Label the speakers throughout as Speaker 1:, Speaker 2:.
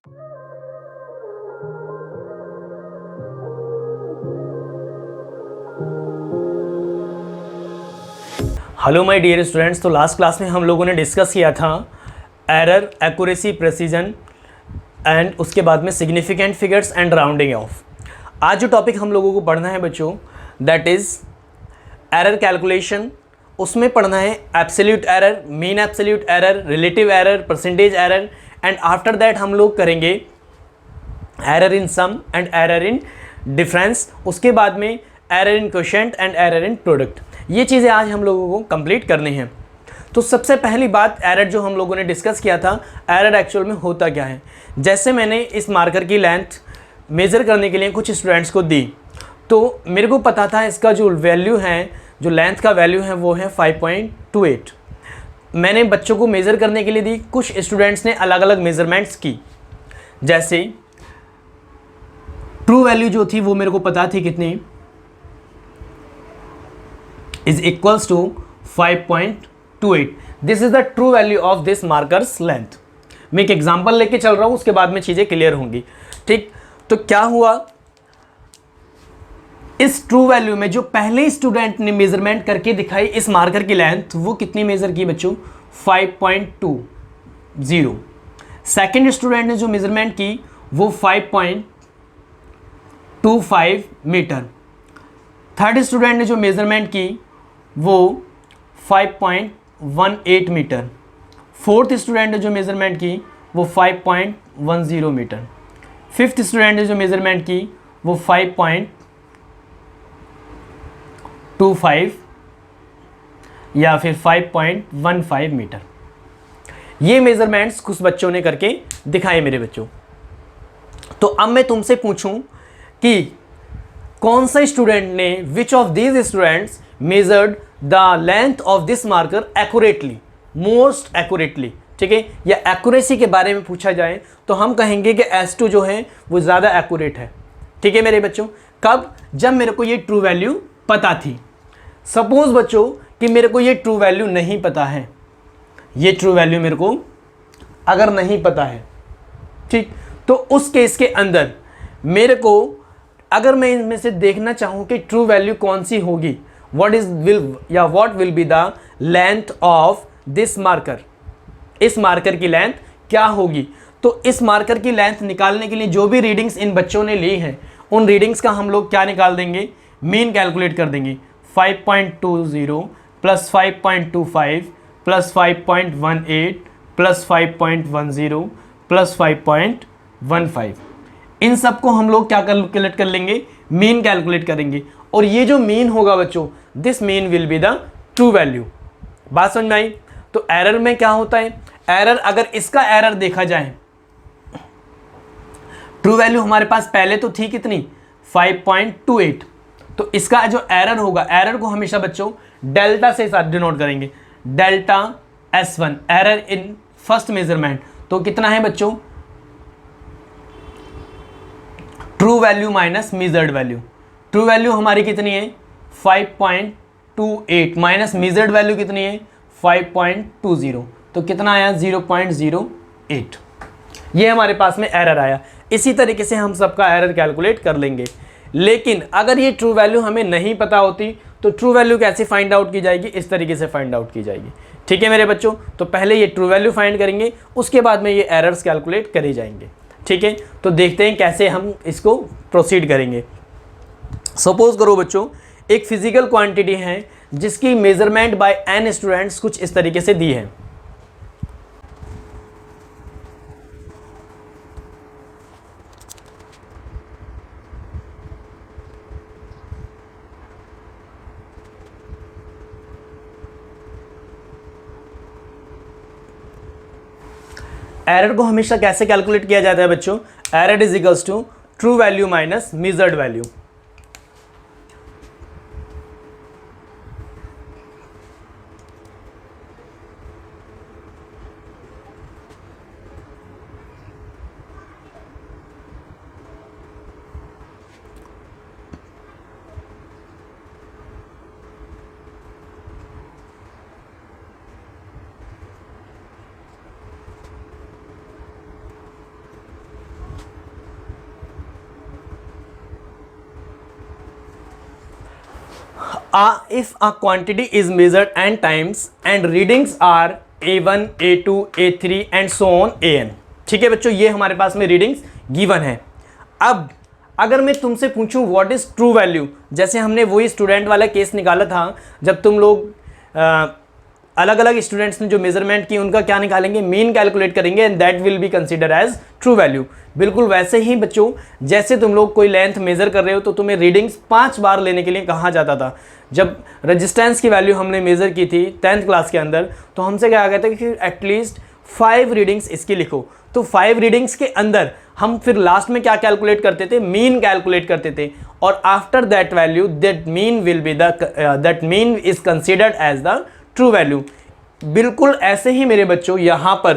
Speaker 1: Hello my dear students. तो last class में हम लोगों ने डिस्कस किया था एरर, एक्यूरेसी, प्रेसिजन एंड उसके बाद में significant figures and rounding off. आज जो टॉपिक हम लोगों को पढ़ना है बच्चों, दैट इज़ एरर कैलकुलेशन। उसमें पढ़ना है absolute error, mean absolute error, relative error, percentage error and after that हम लोग करेंगे error in sum and error in difference. उसके बाद में error in quotient and error in product. ये चीज़ें आज हम लोगों को कंप्लीट करनी हैं। तो सबसे पहली बात, एरर जो हम लोगों ने डिस्कस किया था, एरर एक्चुअल में होता क्या है। जैसे मैंने इस मार्कर की लेंथ मेज़र करने के लिए कुछ स्टूडेंट्स को दी, तो मेरे को पता था इसका जो वैल्यू है, जो लेंथ का वैल्यू है वो है 5.28। मैंने बच्चों को मेज़र करने के लिए दी, कुछ स्टूडेंट्स ने अलग अलग मेज़रमेंट्स की। जैसे ट्रू वैल्यू जो थी वो मेरे को पता थी कितनी, is equals to 5.28. This is the true value of this marker's length. मैं एक एग्जांपल लेके चल रहा हूं, उसके बाद में चीजें क्लियर होंगी। ठीक, तो क्या हुआ, इस ट्रू वैल्यू में जो पहले स्टूडेंट ने मेजरमेंट करके दिखाई इस मार्कर की लेंथ, वो कितनी मेजर की बच्चों, 5.20। सेकेंड स्टूडेंट ने जो मेजरमेंट की वो 5.25 मीटर। थर्ड स्टूडेंट ने जो मेजरमेंट की वो 5.18 मीटर। फोर्थ स्टूडेंट ने जो मेजरमेंट की वो 5.10 मीटर। फिफ्थ स्टूडेंट ने जो मेजरमेंट की वो 5.25 या फिर 5.15 मीटर। ये मेजरमेंट्स कुछ बच्चों ने करके दिखाए मेरे बच्चों। तो अब मैं तुमसे पूछूं कि कौन सा स्टूडेंट ने, which of these students measured the length of this marker accurately, most accurately. ठीक है, या एक्यूरेसी के बारे में पूछा जाए तो हम कहेंगे कि S2 जो है वो ज़्यादा एक्यूरेट है। ठीक है मेरे बच्चों, कब, जब मेरे को ये ट्रू वैल्यू पता थी। सपोज बच्चों कि मेरे को ये ट्रू वैल्यू नहीं पता है, ये ट्रू वैल्यू मेरे को अगर नहीं पता है, ठीक, तो उस केस के अंदर मेरे को, अगर मैं इनमें से देखना चाहूँ कि ट्रू वैल्यू कौन सी होगी, what will be the length of this marker, इस मार्कर की लेंथ क्या होगी, तो इस मार्कर की लेंथ निकालने के लिए जो भी रीडिंग्स इन बच्चों ने ली हैं, उन रीडिंग्स का हम लोग क्या निकाल देंगे, मीन कैलकुलेट कर देंगे। 5.20 प्लस 5.25 प्लस 5.18 प्लस 5.10 प्लस 5.15, इन सब को हम लोग क्या कैलकुलेट कर लेंगे, मीन कैलकुलेट करेंगे। और ये जो मीन होगा बच्चों, this mean will be the true value. बात समझ में आई। तो एरर में क्या होता है, एरर, अगर इसका एरर देखा जाए, ट्रू वैल्यू हमारे पास पहले तो थी कितनी, 5.28, तो इसका जो एरर होगा, एरर को हमेशा बच्चों डेल्टा से साथ डिनोट करेंगे, delta S1, error in first measurement. तो कितना है बच्चों, true value minus measured value. True value हमारी कितनी है, 5.28 माइनस मेजर्ड वैल्यू कितनी है, 5.20, तो कितना आया, 0.08। ये हमारे पास में एरर आया। इसी तरीके से हम सबका एरर कैलकुलेट कर लेंगे। लेकिन अगर ये ट्रू वैल्यू हमें नहीं पता होती तो ट्रू वैल्यू कैसे फाइंड आउट की जाएगी, इस तरीके से फाइंड आउट की जाएगी। ठीक है मेरे बच्चों, तो पहले ये ट्रू वैल्यू फाइंड करेंगे, उसके बाद में ये एरर्स कैलकुलेट करे जाएंगे। ठीक है, तो देखते हैं कैसे हम इसको प्रोसीड करेंगे। सपोज करो बच्चों, एक फिजिकल क्वांटिटी है जिसकी मेजरमेंट बाय n स्टूडेंट्स कुछ इस तरीके से दी है। एरर को हमेशा कैसे कैलकुलेट किया जाता है बच्चों, error is equals to true value minus measured value. if a quantity is measured n times and readings are a1, a2, a3 and so on an। ठीक है बच्चों, ये हमारे पास में रीडिंग्स गिवन है। अब अगर मैं तुमसे पूछूं व्हाट इज ट्रू वैल्यू, जैसे हमने वही स्टूडेंट वाला केस निकाला था जब तुम लोग अलग अलग स्टूडेंट्स ने जो मेजरमेंट की उनका क्या निकालेंगे, मीन कैलकुलेट करेंगे and that will be consider as true value. बिल्कुल वैसे ही बच्चों, जैसे तुम लोग कोई लेंथ मेजर कर रहे हो तो तुम्हें रीडिंग्स 5 बार लेने के लिए कहा जाता था। जब रेजिस्टेंस की वैल्यू हमने मेजर की थी 10th क्लास के अंदर, तो हमसे क्या कहता है कि एटलीस्ट 5 रीडिंग्स इसकी लिखो। तो 5 रीडिंग्स के अंदर हम फिर लास्ट में क्या कैलकुलेट करते थे, मीन कैलकुलेट करते थे, और after that value that mean will be that mean is considered as the true value. बिल्कुल ऐसे ही मेरे बच्चों यहाँ पर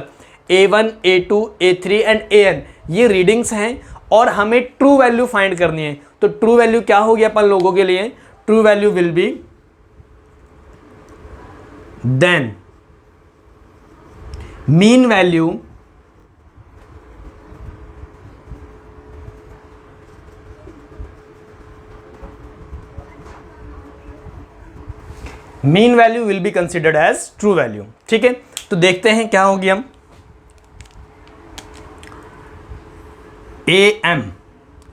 Speaker 1: a1, a2, a3 and an ये रीडिंग्स हैं और हमें ट्रू वैल्यू फाइंड करनी है। तो ट्रू वैल्यू क्या होगी अपन लोगों के लिए, true value will be then mean value mean value will be considered as true value. ठीक है, तो देखते हैं क्या होगी। हम A M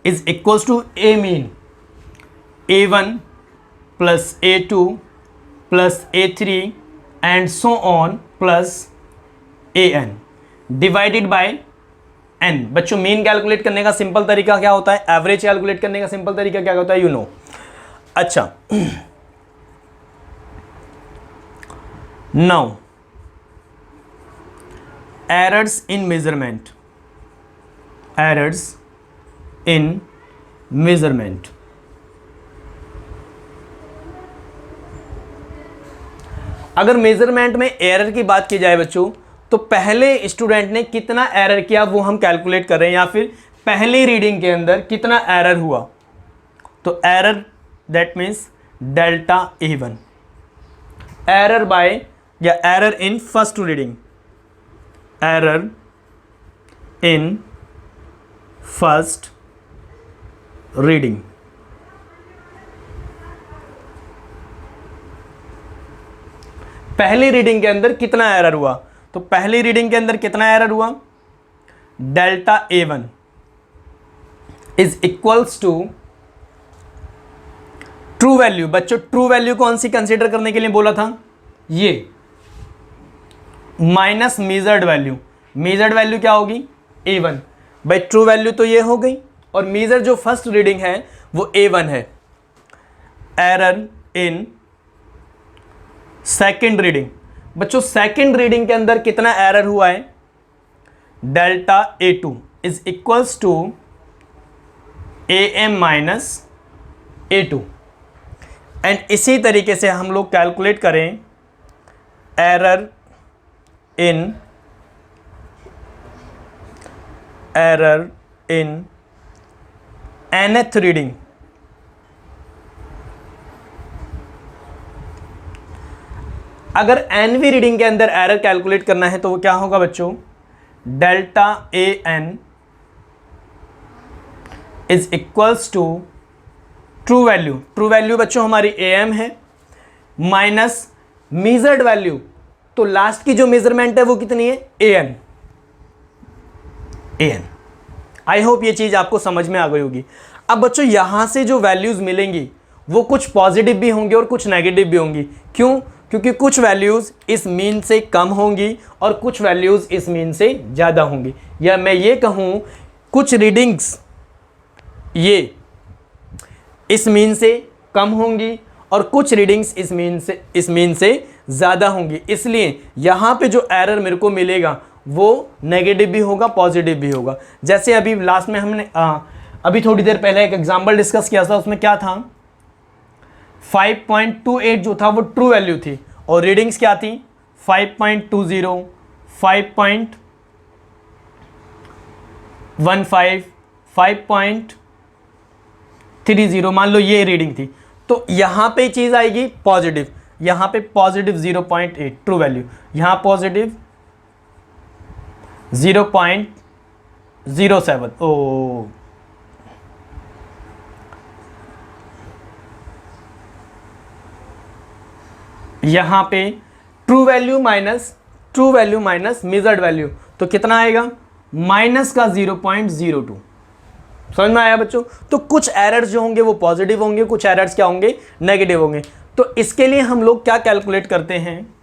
Speaker 1: is equals to A mean a1 plus a2 plus a3 and so on plus an divided by n। बच्चों mean calculate करने का सिंपल तरीका क्या होता है, एवरेज कैलकुलेट करने का सिंपल तरीका क्या होता है, यू नो। अच्छा, now errors in measurement, errors in measurement। अगर मेजरमेंट में एरर की बात की जाए बच्चों, तो पहले स्टूडेंट ने कितना एरर किया वो हम कैलकुलेट कर रहे हैं, या फिर पहली रीडिंग के अंदर कितना एरर हुआ। तो error that means delta A1, error by या error in first reading, error in first reading. पहली रीडिंग के अंदर कितना एरर हुआ, तो पहली रीडिंग के अंदर कितना एरर हुआ, delta A1 is equals to true value. बच्चों ट्रू वैल्यू कौन सी कंसीडर करने के लिए बोला था, ये minus measured value. Measured value क्या होगी, A1। भाई ट्रू वैल्यू तो ये हो गई, और मेजर जो फर्स्ट रीडिंग है वो A1 है। एरर इन सेकेंड रीडिंग, बच्चों सेकेंड रीडिंग के अंदर कितना एरर हुआ है, delta A2 is equals to AM minus A2। एंड इसी तरीके से हम लोग कैलकुलेट करें एरर इन nth रीडिंग। अगर nवीं रीडिंग के अंदर एरर कैलकुलेट करना है तो वो क्या होगा बच्चों, delta AN is equals to true value. True value बच्चों हमारी AM है, माइनस मेजर्ड वैल्यू, तो लास्ट की जो मेजरमेंट है वो कितनी है, AN। आई होप ये चीज आपको समझ में आ गई होगी। अब बच्चों यहां से जो वैल्यूज मिलेंगी वो कुछ पॉजिटिव भी होंगी और कुछ नेगेटिव भी होंगी। क्यों, क्योंकि कुछ वैल्यूज इस मीन से कम होंगी और कुछ वैल्यूज इस मीन से ज़्यादा होंगी। या मैं ये कहूँ कुछ रीडिंग्स ये इस मीन से कम होंगी और कुछ रीडिंग्स इस मीन से ज़्यादा होंगी। इसलिए यहाँ पे जो एरर मेरे को मिलेगा वो नेगेटिव भी होगा, पॉजिटिव भी होगा। जैसे अभी लास्ट में हमने अभी थोड़ी देर पहले एक एग्जाम्पल डिस्कस किया था, उसमें क्या था 5.28 जो था वो ट्रू वैल्यू थी और रीडिंग्स क्या थी 5.20, 5.15, 5.30, मान लो ये रीडिंग थी। तो यहाँ पे चीज़ आएगी पॉजिटिव, यहाँ पे पॉजिटिव 0.8 ट्रू वैल्यू, यहाँ पॉजिटिव 0.07। ओ यहाँ पे true value minus measured value, तो कितना आएगा, माइनस का 0.02। समझ में आया बच्चों? तो कुछ एरर्स जो होंगे वो पॉजिटिव होंगे, कुछ एरर्स क्या होंगे, नेगेटिव होंगे। तो इसके लिए हम लोग क्या कैलकुलेट करते हैं,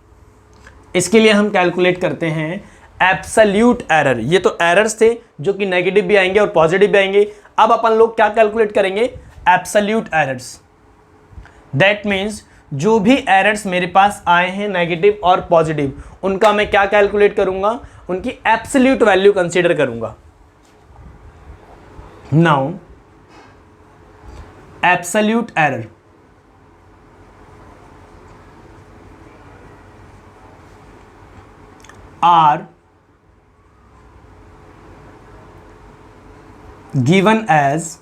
Speaker 1: इसके लिए हम कैलकुलेट करते हैं एब्सोल्यूट एरर। ये तो एरर्स थे जो कि नेगेटिव भी आएंगे और पॉजिटिव भी आएंगे। अब अपन लोग क्या कैलकुलेट करेंगे, एब्सोल्यूट एरर्स। दैट मीन्स जो भी एरर्स मेरे पास आए हैं नेगेटिव और पॉजिटिव, उनका मैं क्या कैलकुलेट करूंगा, उनकी एब्सोल्यूट वैल्यू कंसीडर करूंगा। Now absolute error are given as,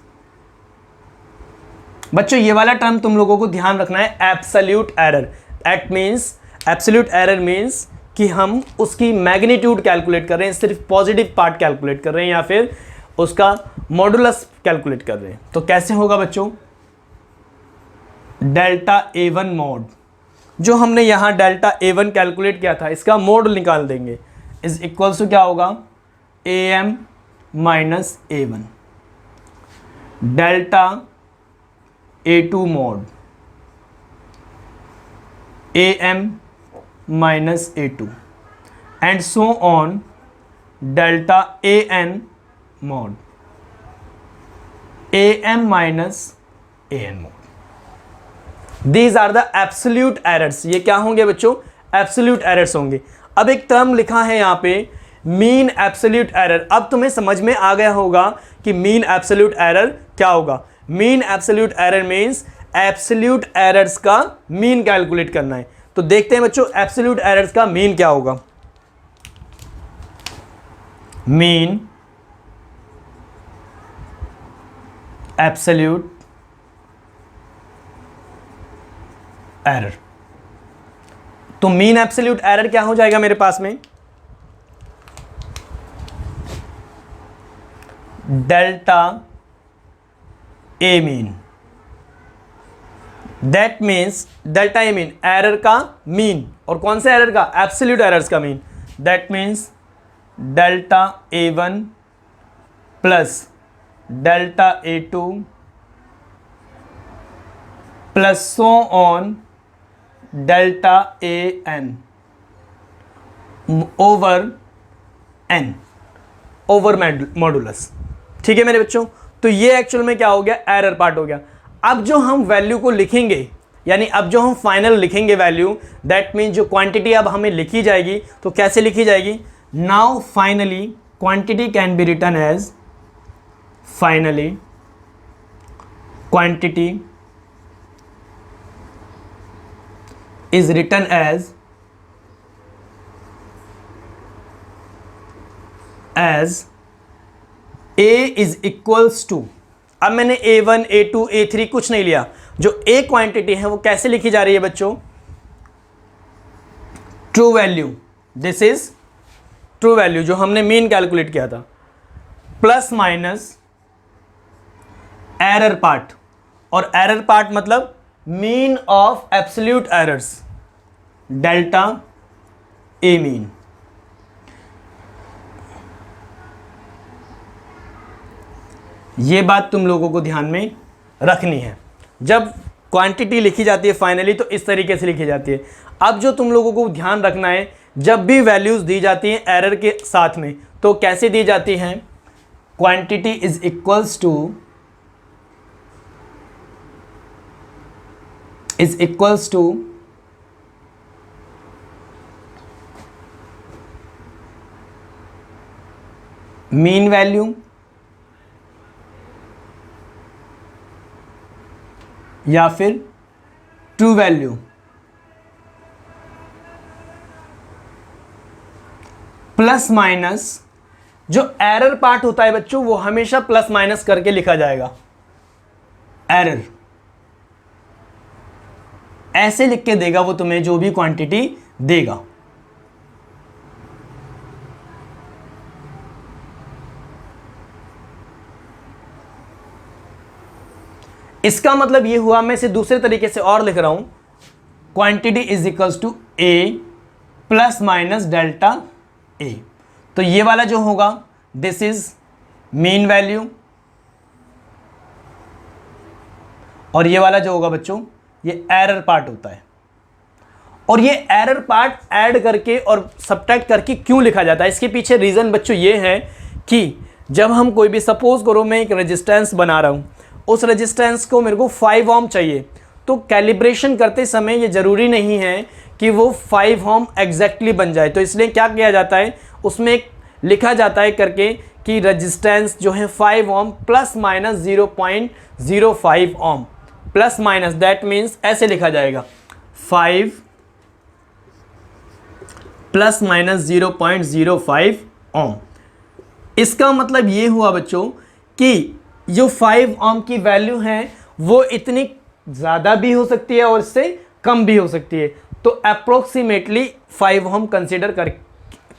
Speaker 1: बच्चों ये वाला टर्म तुम लोगों को ध्यान रखना है, absolute error. That means absolute error means कि हम उसकी मैग्नीट्यूड कैलकुलेट कर रहे हैं, सिर्फ पॉजिटिव पार्ट कैलकुलेट कर रहे हैं या फिर उसका मॉडुलस कैलकुलेट कर रहे हैं। तो कैसे होगा बच्चों, डेल्टा A1 मॉड, जो हमने यहां डेल्टा A1 कैलकुलेट किया था इसका मोड निकाल देंगे, इज इक्वल्स टू क्या होगा, AM minus A1 delta A2 mod AM minus A2 and so on delta AN mod AM minus AN mod. These are the absolute errors. ये क्या होंगे बच्चों, एब्सोल्यूट एरर्स होंगे। अब एक टर्म लिखा है यहाँ पे मीन एब्सोल्यूट एरर। अब तुम्हें समझ में आ गया होगा कि मीन एब्सोल्यूट एरर क्या होगा। Mean absolute error means absolute errors का मीन कैलकुलेट करना है। तो देखते हैं बच्चों एब्सोल्यूट एरर्स का मीन क्या होगा। मीन एब्सोल्यूट एरर, तो मीन एब्सोल्यूट एरर क्या हो जाएगा मेरे पास में, delta A mean. That means delta A mean error का मीन, और कौन से एरर का, एब्सोल्यूट एरर्स का mean. That means delta A1 plus delta A2 plus so on delta AN over N over modulus. ठीक है मेरे बच्चों, तो ये एक्चुअल में क्या हो गया, एरर पार्ट हो गया। अब जो हम वैल्यू को लिखेंगे, यानी अब जो हम फाइनल लिखेंगे वैल्यू, दैट मीन जो क्वांटिटी अब हमें लिखी जाएगी, तो कैसे लिखी जाएगी, now finally quantity can be written as, finally quantity is written as A is equals to, अब मैंने A1 A2 A3 कुछ नहीं लिया, जो A क्वांटिटी है वो कैसे लिखी जा रही है बच्चों, true value, this is true value जो हमने मीन कैलकुलेट किया था, प्लस माइनस एरर पार्ट, और एरर पार्ट मतलब mean of absolute errors, delta A mean. ये बात तुम लोगों को ध्यान में रखनी है। जब क्वांटिटी लिखी जाती है फाइनली तो इस तरीके से लिखी जाती है। अब जो तुम लोगों को ध्यान रखना है, जब भी वैल्यूज दी जाती हैं एरर के साथ में, तो कैसे दी जाती हैं, quantity is equals to mean value या फिर ट्रू वैल्यू, प्लस माइनस। जो एरर पार्ट होता है बच्चों वो हमेशा प्लस माइनस करके लिखा जाएगा, एरर ऐसे लिख के देगा वो तुम्हें जो भी क्वांटिटी देगा। इसका मतलब ये हुआ, मैं इसे दूसरे तरीके से और लिख रहा हूं, quantity is equals to A plus minus delta A. तो ये वाला जो होगा दिस इज मीन वैल्यू, और ये वाला जो होगा बच्चों ये एरर पार्ट होता है। और ये एरर पार्ट ऐड करके और सब्ट्रैक्ट करके क्यों लिखा जाता है, इसके पीछे रीज़न बच्चों ये है कि जब हम कोई भी, सपोज करो मैं एक रेजिस्टेंस बना रहा हूँ, उस रेजिस्टेंस को मेरे को 5 ओम चाहिए, तो कैलिब्रेशन करते समय ये ज़रूरी नहीं है कि वो 5 ओम एग्जैक्टली बन जाए। तो इसलिए क्या किया जाता है, उसमें एक लिखा जाता है करके कि रेजिस्टेंस जो है 5 ohm plus minus 0.05 ohm, plus minus that means ऐसे लिखा जाएगा 5 प्लस माइनस 0.05 ओम। इसका मतलब ये हुआ बच्चों कि जो 5 ओम की वैल्यू है वो इतनी ज़्यादा भी हो सकती है और इससे कम भी हो सकती है। तो अप्रोक्सीमेटली 5 ओम कंसिडर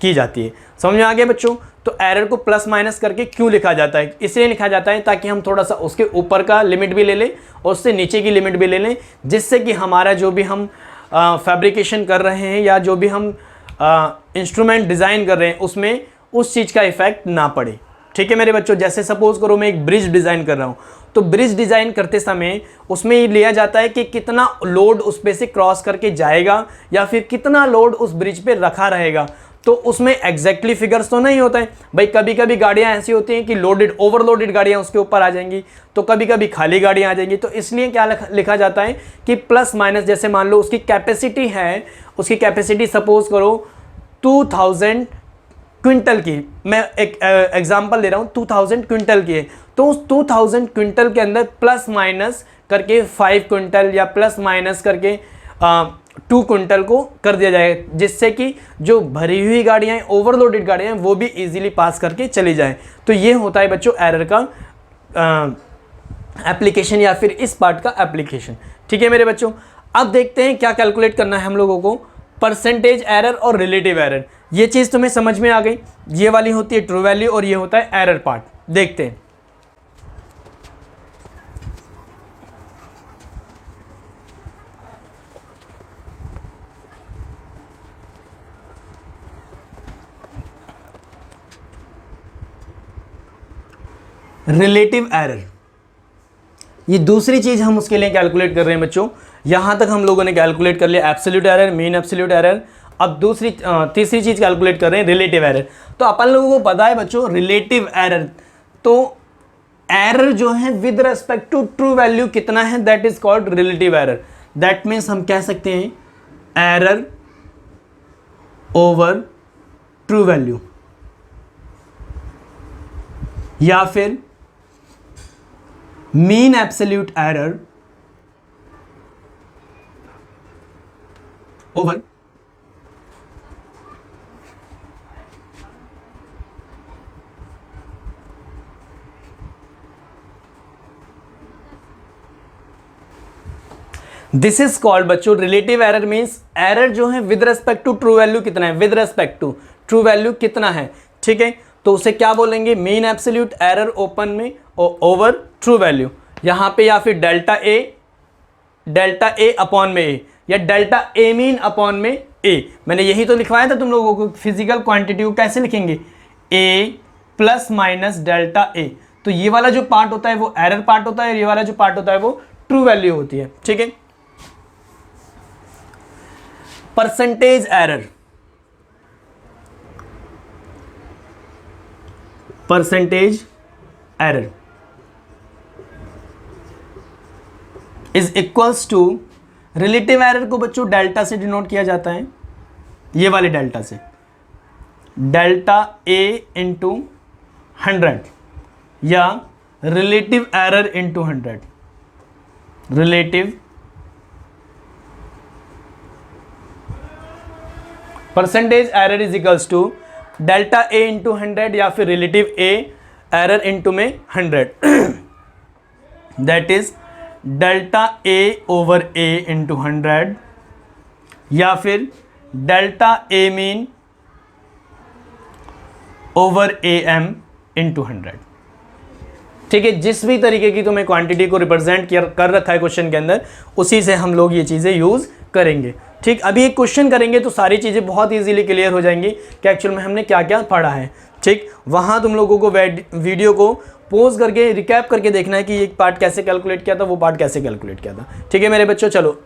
Speaker 1: की जाती है। समझ में आ गया बच्चों? तो एरर को प्लस माइनस करके क्यों लिखा जाता है, इसलिए लिखा जाता है ताकि हम थोड़ा सा उसके ऊपर का लिमिट भी ले लें और उससे नीचे की लिमिट भी ले लें, जिससे कि हमारा जो भी हम फैब्रिकेशन कर रहे हैं या जो भी हम इंस्ट्रूमेंट डिज़ाइन कर रहे हैं उसमें उस चीज़ का इफेक्ट ना पड़े। ठीक है मेरे बच्चों, जैसे सपोज करो मैं एक ब्रिज डिज़ाइन कर रहा हूँ, तो ब्रिज डिज़ाइन करते समय उसमें ये लिया जाता है कि कितना लोड उस पे से क्रॉस करके जाएगा या फिर कितना लोड उस ब्रिज पे रखा रहेगा। तो उसमें एग्जैक्टली फिगर्स तो नहीं होता है भाई, कभी कभी गाड़ियाँ ऐसी होती हैं कि लोडेड ओवरलोडेड गाड़ियाँ उसके ऊपर आ जाएंगी, तो कभी कभी खाली गाड़ियाँ आ जाएंगी। तो इसलिए क्या लिखा जाता है कि प्लस माइनस, जैसे मान लो उसकी कैपेसिटी है, उसकी कैपेसिटी सपोज करो 2000 क्विंटल की, मैं एक एग्जांपल दे रहा हूँ, 2000 क्विंटल की है, तो उस 2000 क्विंटल के अंदर प्लस माइनस करके 5 क्विंटल या प्लस माइनस करके 2 क्विंटल को कर दिया जाएगा, जिससे कि जो भरी हुई गाड़ियाँ हैं, ओवरलोडेड गाड़ियाँ हैं, वो भी इजीली पास करके चली जाएं। तो ये होता है बच्चों एरर का एप्लीकेशन या फिर इस पार्ट का एप्लीकेशन। ठीक है मेरे बच्चों, अब देखते हैं क्या कैलकुलेट करना है हम लोगों को, परसेंटेज एरर और रिलेटिव एरर। ये चीज़ तुम्हें समझ में आ गई, ये वाली होती है ट्रू वैल्यू और ये होता है एरर पार्ट। देखते हैं रिलेटिव एरर, ये दूसरी चीज हम उसके लिए कैलकुलेट कर रहे हैं बच्चों। यहां तक हम लोगों ने कैलकुलेट कर लिया absolute error, mean absolute error. अब तीसरी चीज कैलकुलेट कर रहे हैं रिलेटिव एरर। तो अपन लोगों को पता है बच्चों रिलेटिव एरर, तो एरर जो है with respect to true value कितना है, that is called relative error. That means हम कह सकते हैं एरर ओवर ट्रू वैल्यू, या फिर mean absolute error over this is called बच्चों रिलेटिव एरर। मीन्स एरर जो है with respect to true value कितना है, with respect to true value कितना है। ठीक है, तो उसे क्या बोलेंगे, मीन एब्सोल्यूट एरर ओपन में ओवर ट्रू वैल्यू, यहाँ पे या फिर डेल्टा ए अपॉन में ए, या डेल्टा ए मीन अपॉन में ए। मैंने यही तो लिखवाया था तुम लोगों को, फिजिकल क्वांटिटी को कैसे लिखेंगे, ए प्लस माइनस डेल्टा ए। तो ये वाला जो पार्ट होता है वो एरर पार्ट होता है और ये वाला जो पार्ट होता है वो ट्रू वैल्यू होती है। ठीक है, percentage error, percentage error is equals to relative error को बच्चों डेल्टा से डिनोट किया जाता है, ये वाले डेल्टा से, डेल्टा ए इंटू 100 या relative error into 100, relative percentage error is equals to delta A into 100 या फिर रिलेटिव ए एरर इंटू में 100, that is delta A over A into 100 या फिर delta A mean over A M into 100। ठीक है, जिस भी तरीके की तुम्हें क्वांटिटी को रिप्रेजेंट कर रखा है क्वेश्चन के अंदर, उसी से हम लोग ये चीज़ें यूज़ करेंगे। ठीक, अभी एक क्वेश्चन करेंगे तो सारी चीज़ें बहुत इजीली क्लियर हो जाएंगी कि एक्चुअल में हमने क्या क्या पढ़ा है। ठीक, वहाँ तुम लोगों को वीडियो को पॉज करके रिकैप करके देखना है कि ये पार्ट कैसे कैलकुलेट किया था, वो पार्ट कैसे कैलकुलेट किया था। ठीक है मेरे बच्चों, चलो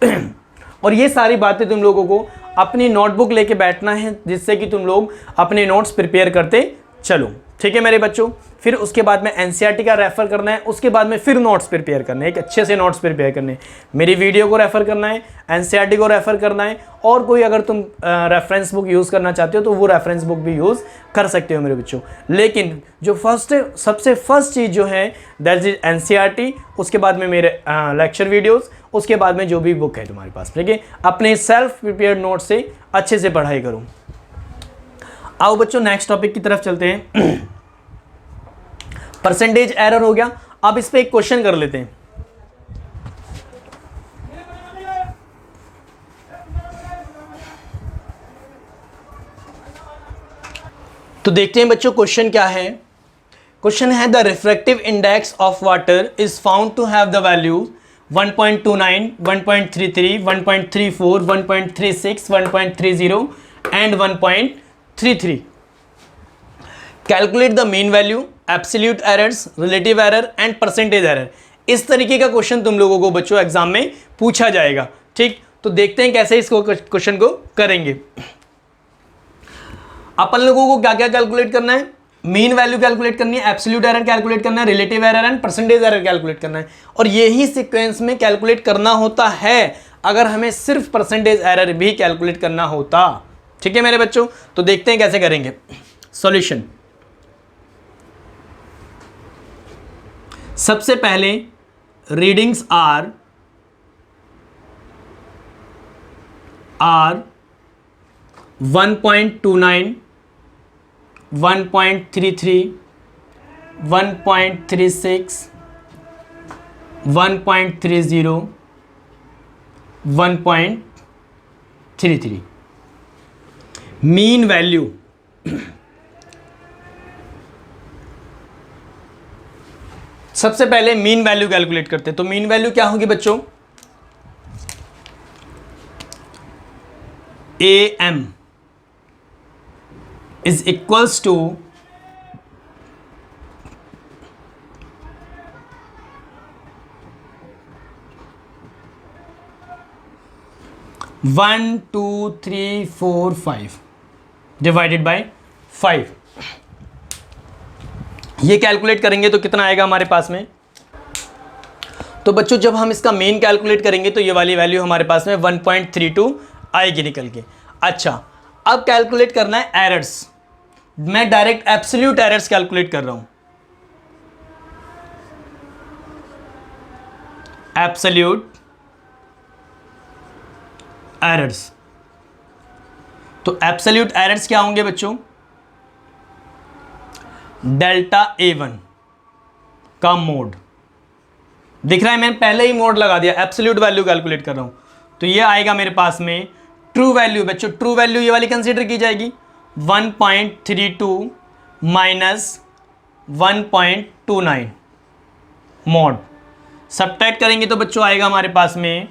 Speaker 1: और ये सारी बातें तुम लोगों को अपनी नोटबुक लेके बैठना है, जिससे कि तुम लोग अपने नोट्स प्रिपेयर करते चलो। ठीक है मेरे बच्चों, फिर उसके बाद में एनसीईआरटी का रेफर करना है, उसके बाद में फिर नोट्स प्रिपेयर करने हैं, एक अच्छे से नोट्स प्रिपेयर करने हैं। मेरी वीडियो को रेफर करना है, एनसीईआरटी को रेफर करना है, और कोई अगर तुम रेफरेंस बुक यूज़ करना चाहते हो तो वो रेफरेंस बुक भी यूज़ कर सकते हो मेरे बच्चों। लेकिन जो सबसे फर्स्ट चीज़ जो है दैट इज एनसीईआरटी, उसके बाद में मेरे लेक्चर वीडियोज़, उसके बाद में जो भी बुक है तुम्हारे पास। ठीक है, अपने सेल्फ प्रिपेयर्ड नोट से अच्छे से पढ़ाई करो। आओ बच्चों नेक्स्ट टॉपिक की तरफ चलते हैं। परसेंटेज एरर हो गया, अब इस पे एक क्वेश्चन कर लेते हैं। तो देखते हैं बच्चों क्वेश्चन क्या है। क्वेश्चन है the refractive index of water is found to have the value 1.29, 1.33, 1.34, 1.36, 1.30 and 1.33। Calculate the mean value, absolute errors, relative error and percentage error. इस तरीके का क्वेश्चन तुम लोगों को बच्चों एग्जाम में पूछा जाएगा। ठीक, तो देखते हैं कैसे इसको क्वेश्चन को करेंगे। अपन लोगों को क्या क्या कैलकुलेट करना है, मीन वैल्यू कैलकुलेट करनी है, एब्सोल्यूट एरर कैलकुलेट करना है, relative error and percentage error calculate करना है। और यही सीक्वेंस में कैलकुलेट करना होता है अगर हमें सिर्फ परसेंटेज एरर भी कैलकुलेट करना होता। ठीक है मेरे बच्चों, तो देखते हैं कैसे करेंगे। सॉल्यूशन, सबसे पहले रीडिंग्स आर 1.29, 1.33, 1.36, 1.30, 1.33। मीन वैल्यू, सबसे पहले मीन वैल्यू कैलकुलेट करते हैं। तो मीन वैल्यू क्या होगी बच्चों, AM is equals to 1, 2, 3, 4, 5 divided by 5। ये कैलकुलेट करेंगे तो कितना आएगा हमारे पास में। तो बच्चों जब हम इसका मेन कैलकुलेट करेंगे तो ये वाली वैल्यू हमारे पास में 1.32 आएगी निकल के। अच्छा, अब कैलकुलेट करना है एरर्स। मैं डायरेक्ट एब्सोल्यूट एरर्स कैलकुलेट कर रहा हूं। एब्सोल्यूट एरर्स, तो एब्सोल्यूट एरर्स क्या होंगे बच्चों, डेल्टा A1 का मोड दिख रहा है, मैंने पहले ही मोड लगा दिया, एब्सोल्यूट वैल्यू कैलकुलेट कर रहा हूं। तो ये आएगा मेरे पास में ट्रू वैल्यू। बच्चों ट्रू वैल्यू ये वाली कंसीडर की जाएगी, 1.32 माइनस 1.29 मोड। सबट्रैक्ट करेंगे तो बच्चों आएगा हमारे पास में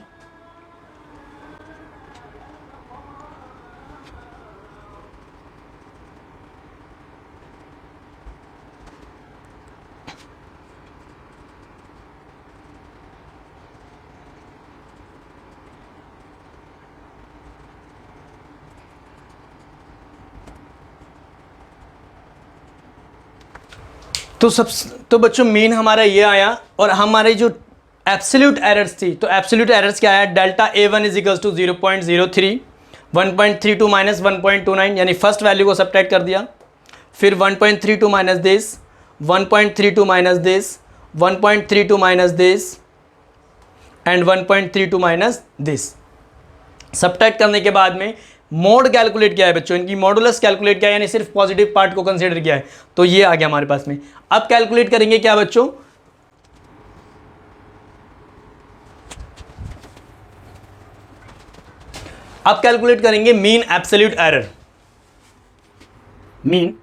Speaker 1: तो बच्चों मीन हमारा ये आया। और हमारे जो एब्सोल्यूट एरर्स थी, तो एब्सोल्यूट एरर्स क्या है, delta A1 is equals to 0.03, 1.32 minus 1.29, यानी फर्स्ट वैल्यू को सब्ट्रैक्ट कर दिया, फिर 1.32 minus this, 1.32 minus this, 1.32 minus this and 1.32 minus this. Subtract करने के बाद में मोड कैलकुलेट किया है बच्चों, इनकी मॉडुलस कैलकुलेट किया है, यानी सिर्फ पॉजिटिव पार्ट को कंसीडर किया है, तो ये आ गया हमारे पास में। अब कैलकुलेट करेंगे क्या बच्चों, अब कैलकुलेट करेंगे mean absolute error. Mean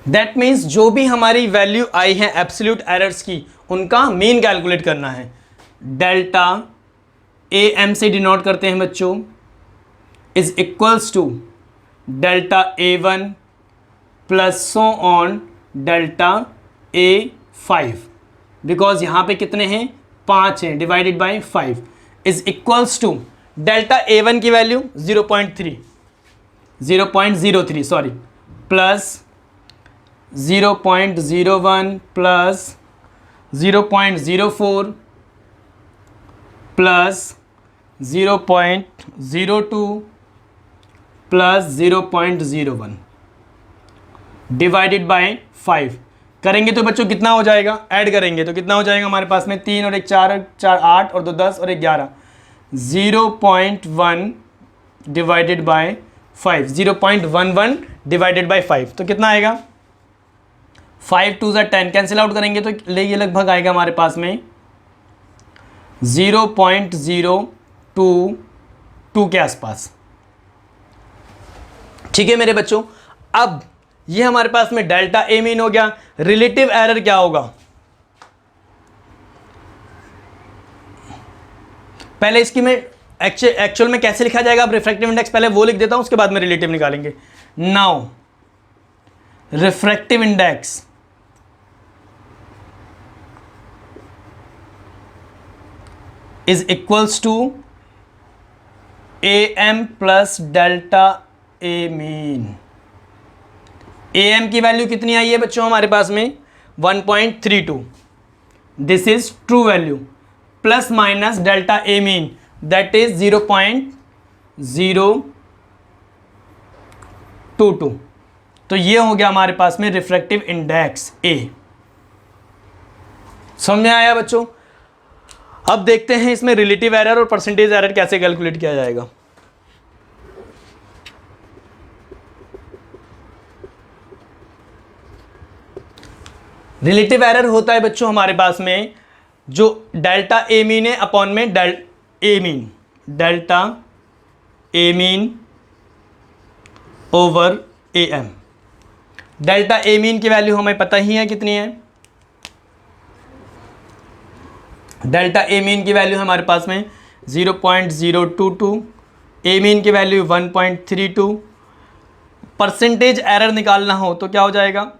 Speaker 1: that means जो भी हमारी वैल्यू आई है एब्सोल्यूट एरर्स की, उनका मीन कैलकुलेट करना है। डेल्टा ए एम से डिनोट करते हैं बच्चों, is equals to delta A one plus so on delta A 5, because यहाँ पे कितने हैं 5 हैं, divided by 5 is equals to delta A one की value 0.03 sorry, plus 0.01 plus 0.04 plus 0.02 plus 0.01 divided by 5 करेंगे तो बच्चों कितना हो जाएगा, ऐड करेंगे तो कितना हो जाएगा हमारे पास में 3 और 1 4, 4 8 और 2 10 और 1 11, 0.1 डिवाइडेड बाय 5, 0.11 डिवाइडेड बाय 5 तो कितना आएगा 5 2 10, कैंसिल आउट करेंगे तो ये लगभग आएगा हमारे पास में 0.022 के आसपास। ठीक है मेरे बच्चों, अब ये हमारे पास में डेल्टा ए मीन हो गया। रिलेटिव एरर क्या होगा, पहले इसकी में एक्चुअल में कैसे लिखा जाएगा, अब रिफ्रैक्टिव इंडेक्स पहले वो लिख देता हूं, उसके बाद में रिलेटिव निकालेंगे। Now refractive index is equals to A M plus delta A mean. A M की वैल्यू कितनी आई है बच्चों हमारे पास में 1.32, this is true value, plus minus delta A mean that is 0.022, तो ये हो गया हमारे पास में रिफ्रैक्टिव इंडेक्स ए। समझ में आया बच्चों? अब देखते हैं इसमें रिलेटिव एरर और परसेंटेज एरर कैसे कैलकुलेट किया जाएगा। रिलेटिव एरर होता है बच्चों हमारे पास में जो डेल्टा ए मीन है अपॉन में delta A mean over A M. Delta A mean की वैल्यू हमें पता ही है कितनी है, डेल्टा ए मीन की वैल्यू हमारे पास में 0.022, ए मीन की वैल्यू 1.32। परसेंटेज एरर निकालना हो तो क्या हो जाएगा,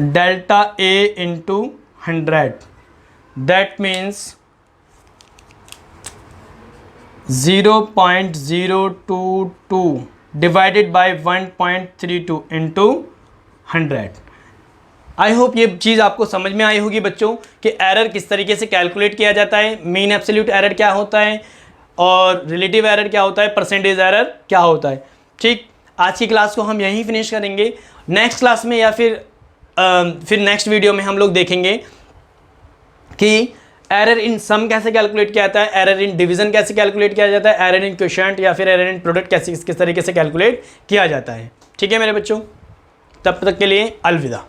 Speaker 1: delta A into 100, that means 0.022 divided by 1.32 इंटू 100। आई होप ये चीज़ आपको समझ में आई होगी बच्चों कि एरर किस तरीके से कैलकुलेट किया जाता है, मीन एब्सोल्यूट एरर क्या होता है और रिलेटिव एरर क्या होता है, परसेंटेज एरर क्या होता है। ठीक, आज की क्लास को हम यहीं फिनिश करेंगे। नेक्स्ट क्लास में या फिर नेक्स्ट वीडियो में हम लोग देखेंगे कि एरर इन सम कैसे कैलकुलेट किया जाता है, एरर इन डिवीजन कैसे कैलकुलेट किया जाता है, एरर इन क्वोशिएंट या फिर एरर इन प्रोडक्ट कैसे किस तरीके से कैलकुलेट किया जाता है। ठीक है मेरे बच्चों, तब तक के लिए अलविदा।